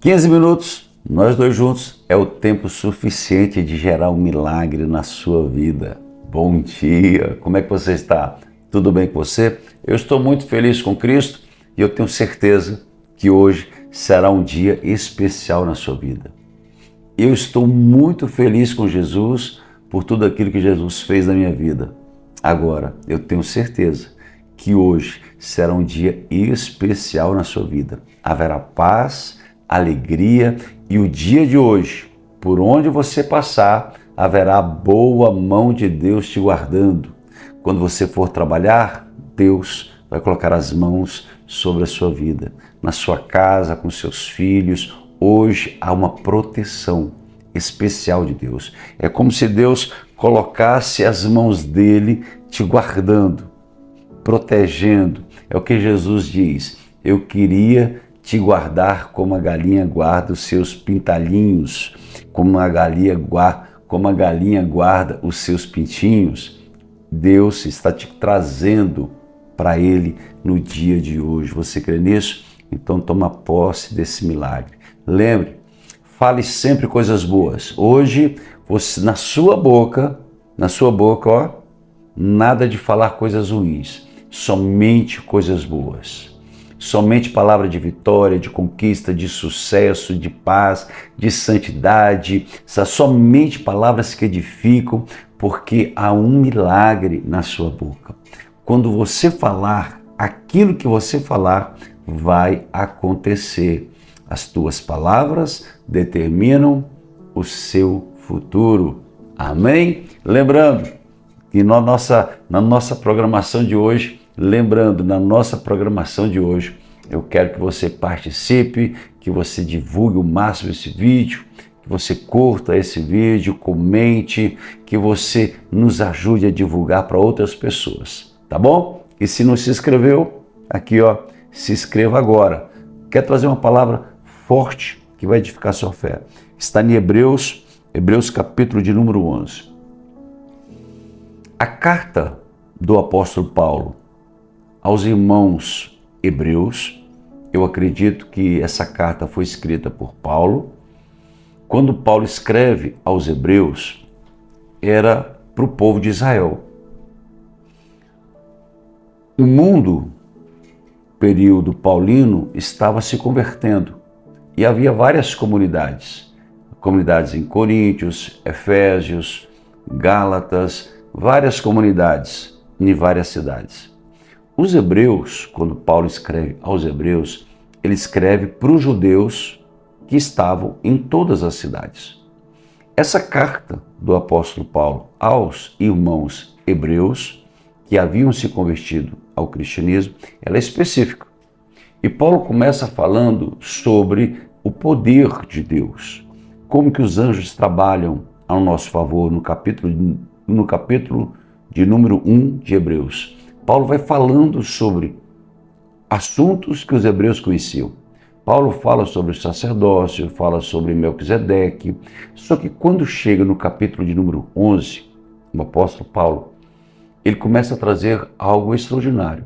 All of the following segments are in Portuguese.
15 minutos, nós dois juntos, é o tempo suficiente de gerar um milagre na sua vida. Bom dia, como é que você está? Tudo bem com você? Eu estou muito feliz com Cristo e eu tenho certeza que hoje será um dia especial na sua vida. Eu estou muito feliz com Jesus por tudo aquilo que Jesus fez na minha vida. Agora, eu tenho certeza que hoje será um dia especial na sua vida. Haverá paz, alegria e o dia de hoje, por onde você passar, haverá boa mão de Deus te guardando. Quando você for trabalhar, Deus vai colocar as mãos sobre a sua vida, na sua casa, com seus filhos. Hoje há uma proteção especial de Deus. É como se Deus colocasse as mãos dele te guardando, protegendo. É o que Jesus diz: eu queria te guardar como a galinha guarda os seus pintalhinhos, como a galinha guarda os seus pintinhos. Deus está te trazendo para Ele no dia de hoje. Você crê nisso? Então toma posse desse milagre. Lembre, fale sempre coisas boas. Hoje, você, na sua boca, ó, nada de falar coisas ruins, somente coisas boas. Somente palavra de vitória, de conquista, de sucesso, de paz, de santidade. Somente palavras que edificam, porque há um milagre na sua boca. Quando você falar, aquilo que você falar vai acontecer. As tuas palavras determinam o seu futuro. Amém? Lembrando que na nossa programação de hoje, eu quero que você participe, que você divulgue o máximo esse vídeo, que você curta esse vídeo, comente, que você nos ajude a divulgar para outras pessoas, tá bom? E se não se inscreveu, aqui ó, se inscreva agora. Quer trazer uma palavra forte que vai edificar sua fé? Está em Hebreus capítulo de número 11. A carta do apóstolo Paulo aos irmãos hebreus, eu acredito que essa carta foi escrita por Paulo. Quando Paulo escreve aos hebreus, era para o povo de Israel. O mundo, período paulino, estava se convertendo e havia várias comunidades em Coríntios, Efésios, Gálatas, várias comunidades em várias cidades. Os hebreus, quando Paulo escreve aos hebreus, ele escreve para os judeus que estavam em todas as cidades. Essa carta do apóstolo Paulo aos irmãos hebreus que haviam se convertido ao cristianismo, ela é específica. E Paulo começa falando sobre o poder de Deus, como que os anjos trabalham ao nosso favor no capítulo de número 1 de Hebreus. Paulo vai falando sobre assuntos que os hebreus conheciam. Paulo fala sobre o sacerdócio, fala sobre Melquisedeque. Só que quando chega no capítulo de número 11, o apóstolo Paulo, ele começa a trazer algo extraordinário.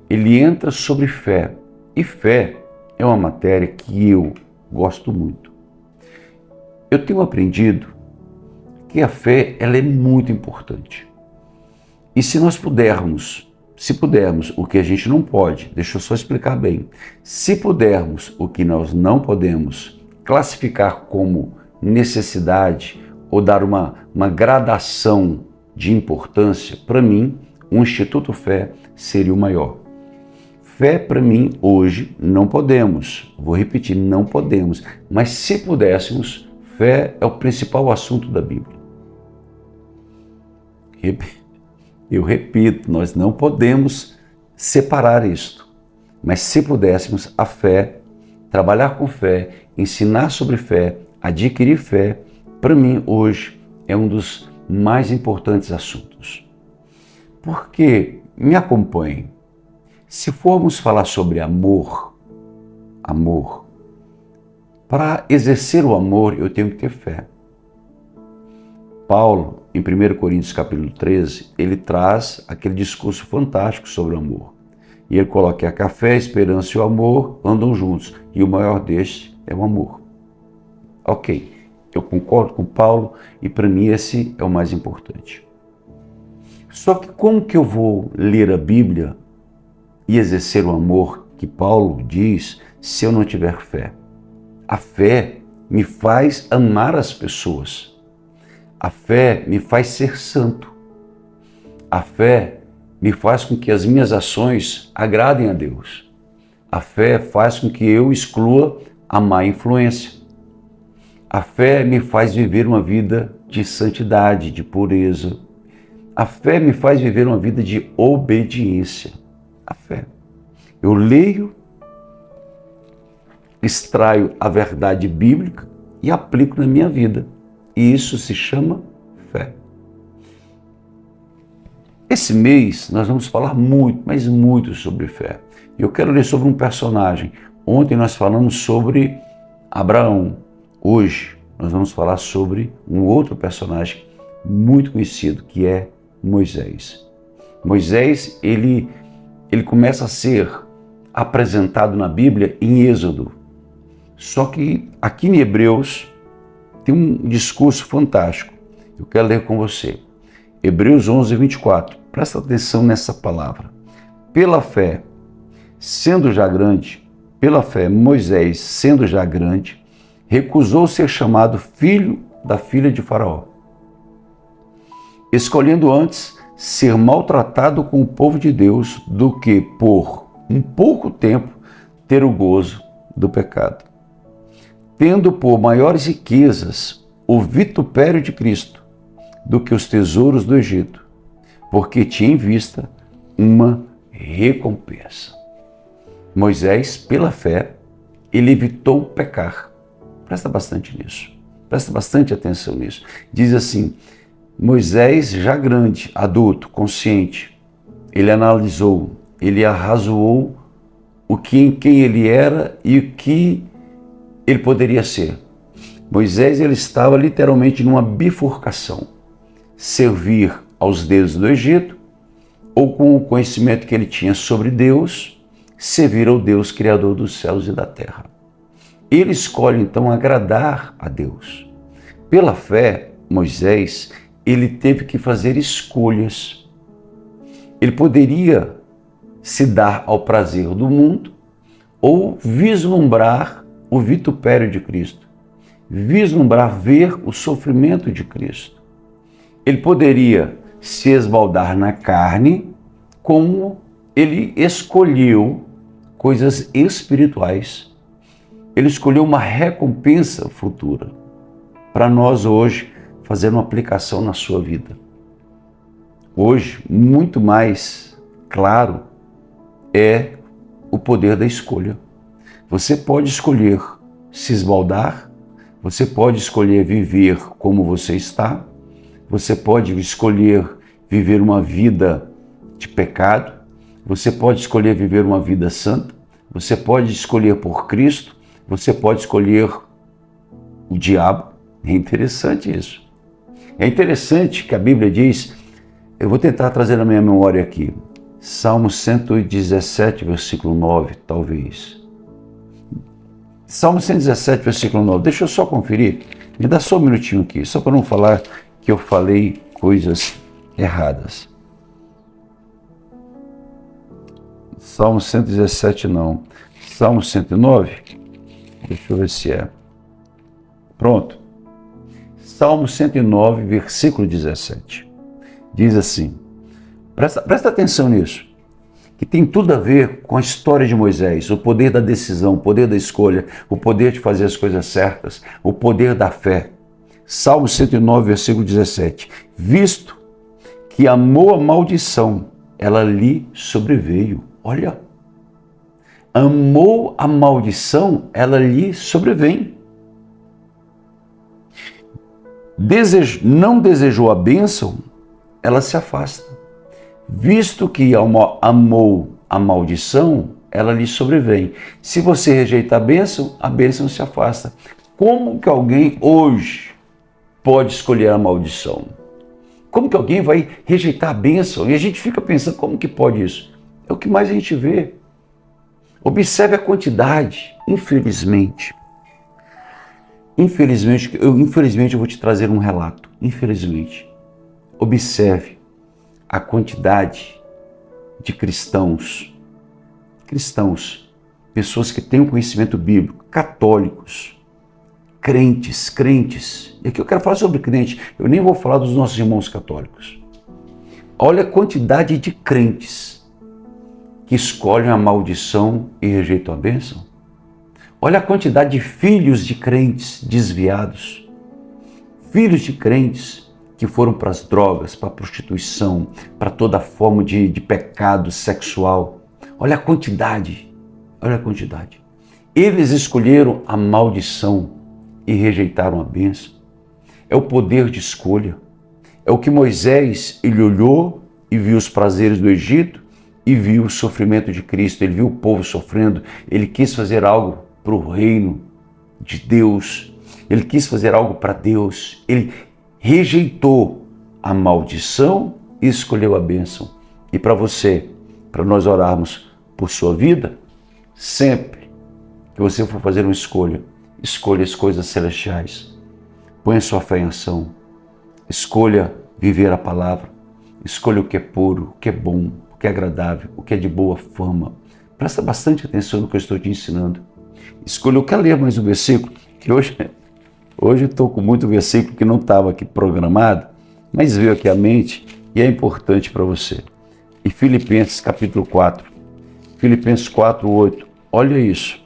Ele entra sobre fé. E fé é uma matéria que eu gosto muito. Eu tenho aprendido que a fé ela é muito importante. E se pudermos, o que a gente não pode, deixa eu só explicar bem, se pudermos o que nós não podemos classificar como necessidade ou dar uma gradação de importância, para mim, o Instituto Fé seria o maior. Fé, para mim, hoje, não podemos. Vou repetir, não podemos. Mas se pudéssemos, fé é o principal assunto da Bíblia. Eu repito, nós não podemos separar isto. Mas se pudéssemos, a fé, trabalhar com fé, ensinar sobre fé, adquirir fé, para mim, hoje, é um dos mais importantes assuntos. Porque, me acompanhem, se formos falar sobre amor, para exercer o amor eu tenho que ter fé. Paulo, em 1 Coríntios capítulo 13, ele traz aquele discurso fantástico sobre o amor. E ele coloca que a fé, a esperança e o amor andam juntos. E o maior deste é o amor. Ok, eu concordo com Paulo e para mim esse é o mais importante. Só que como que eu vou ler a Bíblia e exercer o amor que Paulo diz se eu não tiver fé? A fé me faz amar as pessoas. A fé me faz ser santo. A fé me faz com que as minhas ações agradem a Deus. A fé faz com que eu exclua a má influência. A fé me faz viver uma vida de santidade, de pureza. A fé me faz viver uma vida de obediência. A fé. Eu leio, extraio a verdade bíblica e aplico na minha vida. E isso se chama fé. Esse mês nós vamos falar muito, mas muito sobre fé. Eu quero ler sobre um personagem. Ontem nós falamos sobre Abraão. Hoje nós vamos falar sobre um outro personagem muito conhecido, que é Moisés. Moisés, ele começa a ser apresentado na Bíblia em Êxodo. Só que aqui em Hebreus tem um discurso fantástico. Eu quero ler com você. Hebreus 11, 24. Presta atenção nessa palavra. Pela fé, sendo já grande, pela fé, Moisés, sendo já grande, recusou ser chamado filho da filha de Faraó, escolhendo antes ser maltratado com o povo de Deus do que, por um pouco tempo, ter o gozo do pecado. Tendo por maiores riquezas o vitupério de Cristo do que os tesouros do Egito, porque tinha em vista uma recompensa. Moisés, pela fé, ele evitou pecar. Presta bastante nisso. Presta bastante atenção nisso. Diz assim, Moisés, já grande, adulto, consciente, ele analisou, ele arrazoou quem ele era e o que ele poderia ser. Moisés, ele estava literalmente numa bifurcação. Servir aos deuses do Egito, ou com o conhecimento que ele tinha sobre Deus, servir ao Deus Criador dos céus e da terra. Ele escolhe então agradar a Deus. Pela fé, Moisés, ele teve que fazer escolhas. Ele poderia se dar ao prazer do mundo ou vislumbrar o vitupério de Cristo, vislumbrar ver o sofrimento de Cristo. Ele poderia se esbaldar na carne, como ele escolheu coisas espirituais. Ele escolheu uma recompensa futura para nós hoje fazer uma aplicação na sua vida. Hoje, muito mais claro é o poder da escolha. Você pode escolher se esbaldar, você pode escolher viver como você está, você pode escolher viver uma vida de pecado, você pode escolher viver uma vida santa, você pode escolher por Cristo, você pode escolher o diabo. É interessante isso. É interessante que a Bíblia diz, eu vou tentar trazer na minha memória aqui, Salmo 117, versículo 9, talvez. Salmo 117, versículo 9. Deixa eu só conferir. Me dá só um minutinho aqui, só para não falar que eu falei coisas erradas. Salmo 117 não. Salmo 109. Deixa eu ver se é. Pronto. Salmo 109, versículo 17. Diz assim. Presta atenção nisso. Que tem tudo a ver com a história de Moisés, o poder da decisão, o poder da escolha, o poder de fazer as coisas certas, o poder da fé. Salmo 109, versículo 17. Visto que amou a maldição, ela lhe sobreveio. Olha, amou a maldição, ela lhe sobrevém. Não desejou a bênção, ela se afasta. Visto que amou a maldição, ela lhe sobrevém. Se você rejeitar a bênção se afasta. Como que alguém hoje pode escolher a maldição? Como que alguém vai rejeitar a bênção? E a gente fica pensando, como que pode isso? É o que mais a gente vê. Observe a quantidade, infelizmente, Infelizmente eu vou te trazer um relato. Infelizmente, observe a quantidade de cristãos, pessoas que têm um conhecimento bíblico, católicos, crentes. E aqui eu quero falar sobre crente, eu nem vou falar dos nossos irmãos católicos. Olha a quantidade de crentes que escolhem a maldição e rejeitam a bênção. Olha a quantidade de filhos de crentes desviados, filhos de crentes que foram para as drogas, para a prostituição, para toda forma de pecado sexual. Olha a quantidade. Eles escolheram a maldição e rejeitaram a bênção. É o poder de escolha. É o que Moisés, ele olhou e viu os prazeres do Egito e viu o sofrimento de Cristo. Ele viu o povo sofrendo. Ele quis fazer algo para o reino de Deus. Ele quis fazer algo para Deus. Ele rejeitou a maldição e escolheu a bênção. E para você, para nós orarmos por sua vida, sempre que você for fazer uma escolha, escolha as coisas celestiais. Ponha sua fé em ação. Escolha viver a palavra. Escolha o que é puro, o que é bom, o que é agradável, o que é de boa fama. Presta bastante atenção no que eu estou te ensinando. Escolha, eu quero ler mais um versículo, que hoje eu estou com muito versículo que não estava aqui programado, mas veio aqui à mente e é importante para você. E Filipenses capítulo 4, Filipenses 4, 8, olha isso.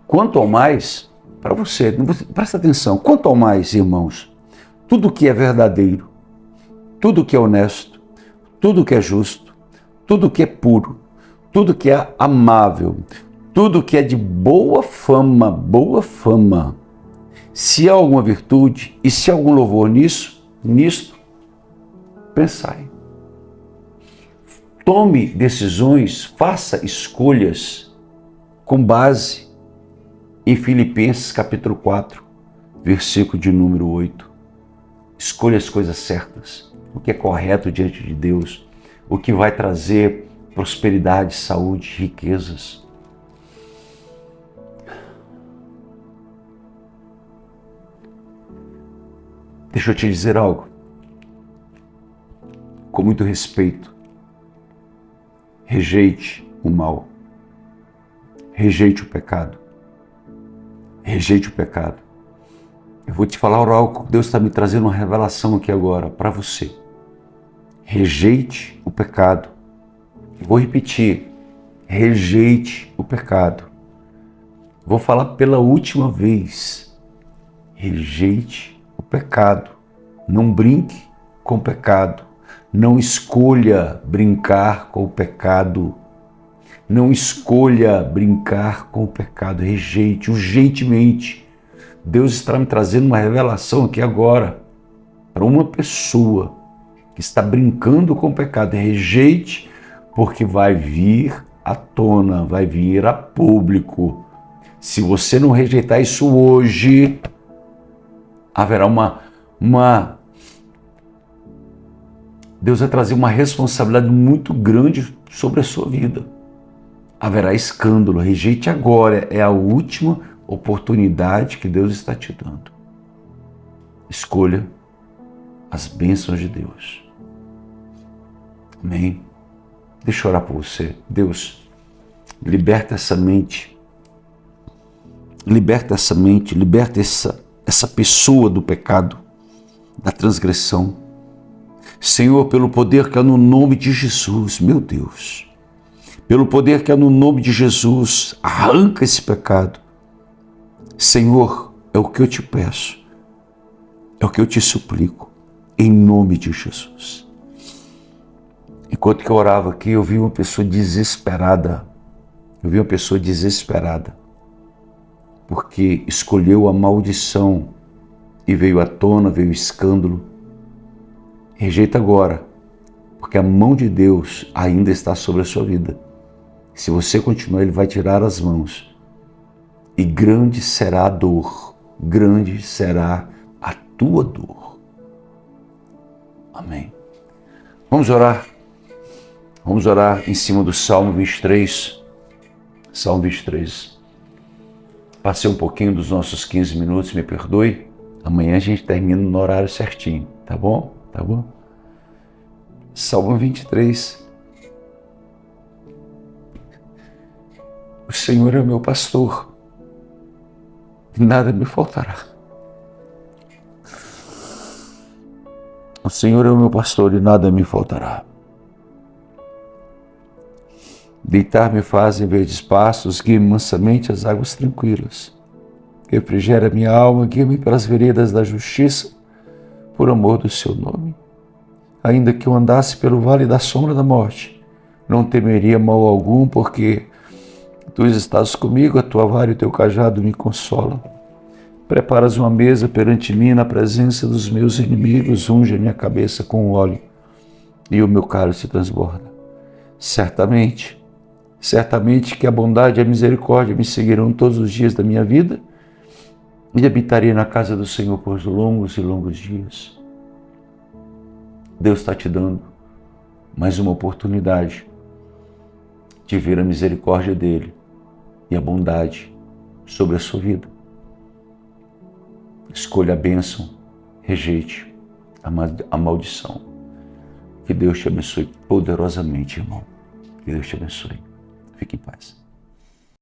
Quanto ao mais, para você, presta atenção, quanto ao mais, irmãos, tudo que é verdadeiro, tudo que é honesto, tudo que é justo, tudo que é puro, tudo que é amável, tudo que é de boa fama, se há alguma virtude e se há algum louvor nisto, pensai. Tome decisões, faça escolhas com base em Filipenses capítulo 4, versículo de número 8. Escolha as coisas certas, o que é correto diante de Deus, o que vai trazer prosperidade, saúde, riquezas. Deixa eu te dizer algo, com muito respeito. Rejeite o mal. Rejeite o pecado. Rejeite o pecado. Eu vou te falar algo que Deus está me trazendo uma revelação aqui agora para você. Rejeite o pecado. Vou repetir. Rejeite o pecado. Vou falar pela última vez. Rejeite o pecado. Não brinque com o pecado. Não escolha brincar com o pecado. Não escolha brincar com o pecado. Rejeite urgentemente. Deus está me trazendo uma revelação aqui agora para uma pessoa que está brincando com o pecado. Rejeite, porque vai vir à tona, vai vir a público. Se você não rejeitar isso hoje, haverá Deus vai trazer uma responsabilidade muito grande sobre a sua vida. Haverá escândalo. Rejeite agora. É a última oportunidade que Deus está te dando. Escolha as bênçãos de Deus. Amém? Deixa eu orar por você. Deus, liberta essa mente. Liberta essa mente. Liberta essa pessoa do pecado, da transgressão. Senhor, pelo poder que há no nome de Jesus, meu Deus, pelo poder que há no nome de Jesus, arranca esse pecado. Senhor, é o que eu te peço, é o que eu te suplico, em nome de Jesus. Enquanto que eu orava aqui, eu vi uma pessoa desesperada, porque escolheu a maldição e veio à tona, veio o escândalo. Rejeita agora, porque a mão de Deus ainda está sobre a sua vida. Se você continuar, Ele vai tirar as mãos. E grande será a dor, grande será a tua dor. Amém. Vamos orar. Vamos orar em cima do Salmo 23. Salmo 23. Passei um pouquinho dos nossos 15 minutos, me perdoe. Amanhã a gente termina no horário certinho, tá bom? Tá bom? Salmo 23. O Senhor é o meu pastor, nada me faltará. O Senhor é o meu pastor e nada me faltará. Deitar-me faz em verdes pastos, guia-me mansamente às águas tranquilas. Refrigera minha alma, guia-me pelas veredas da justiça, por amor do seu nome. Ainda que eu andasse pelo vale da sombra da morte, não temeria mal algum, porque tu estás comigo, a tua vara e o teu cajado me consolam. Preparas uma mesa perante mim na presença dos meus inimigos, unge a minha cabeça com óleo e o meu cálice transborda. Certamente que a bondade e a misericórdia me seguirão todos os dias da minha vida e habitarei na casa do Senhor por longos e longos dias. Deus está te dando mais uma oportunidade de ver a misericórdia dele e a bondade sobre a sua vida. Escolha a bênção, rejeite a maldição. Que Deus te abençoe poderosamente, irmão. Que Deus te abençoe. Fique em paz.